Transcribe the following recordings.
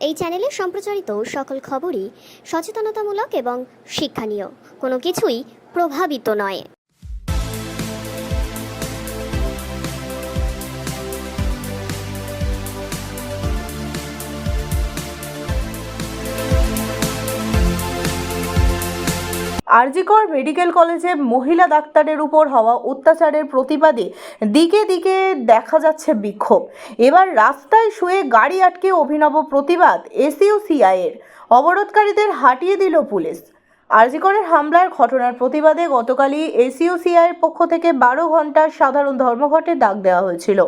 এই চ্যানেলে সম্প্রচারিত সকল খবরই সচেতনতামূলক এবং শিক্ষণীয়, কোনো কিছুই প্রভাবিত নয়। আরজিকর মেডিকেল কলেজে মহিলা ডাক্তারের উপর হওয়া অত্যাচারের প্রতিবাদে দিকে দিকে দেখা যাচ্ছে বিক্ষোভ। এবার রাস্তায় শুয়ে গাড়ি আটকে অভিনব প্রতিবাদ এসইউসিআইয়ের। অবরোধকারীদের হাঁটিয়ে দিল পুলিশ। আরজিকরের হামলার ঘটনার প্রতিবাদে গতকালই এসইউসিআইয়ের পক্ষ থেকে 12 ঘন্টার সাধারণ ধর্মঘটের ডাক দেওয়া হয়েছিল।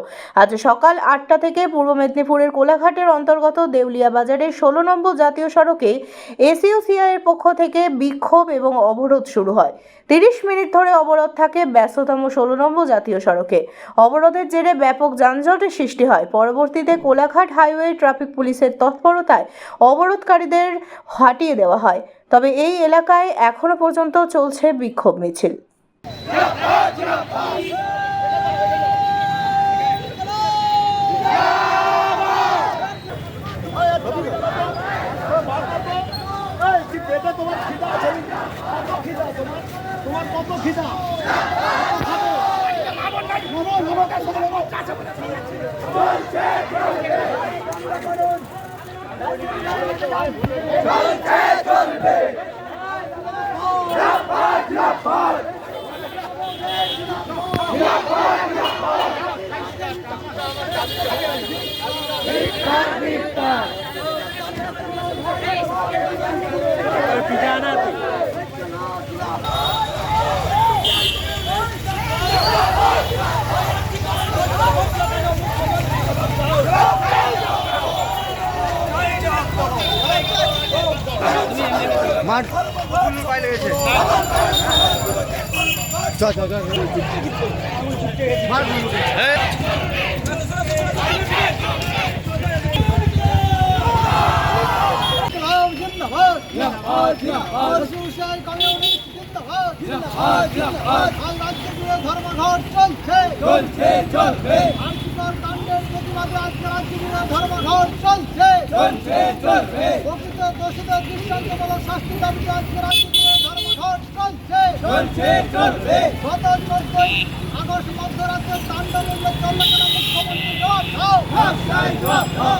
আজ সকাল 8টা থেকে পূর্ব মেদিনীপুরের কোলাঘাটের অন্তর্গত দেউলিয়া বাজারের 16 নম্বর জাতীয় সড়কে এসইউসিআইয়ের পক্ষ থেকে বিক্ষোভ এবং অবরোধ শুরু হয়। 30 মিনিট ধরে অবরোধ থাকে ব্যস্ততম 16 নম্বর জাতীয় সড়কে। অবরোধের জেরে ব্যাপক যানজটের সৃষ্টি হয়। পরবর্তীতে কোলাঘাট হাইওয়ে ট্রাফিক পুলিশের তৎপরতায় অবরোধকারীদের হাঁটিয়ে দেওয়া হয়। তবে এই এলাকায় এখনো পর্যন্ত চলছে বিক্ষোভ মিছিল। মাঠ পাই লেগেছে ধর্মঘট চলছে চলছে চলবে। কাণ্ডের প্রতিবাদে আজকে রাজ্য জুড়ে ধর্মঘট চলছে চলছে চলবে। প্রকৃত দোষীদের দৃষ্টান্তমূলক শাস্তি দাবিতে আজকে রাজ্য জুড়ে ধর্মঘট চলছে চলছে চলবে। গত 14 আগস্ট মধ্যরাত্রে তাণ্ডবের চলল কেন মুখ্যমন্ত্রী জবাব দাও, জবাব দাও।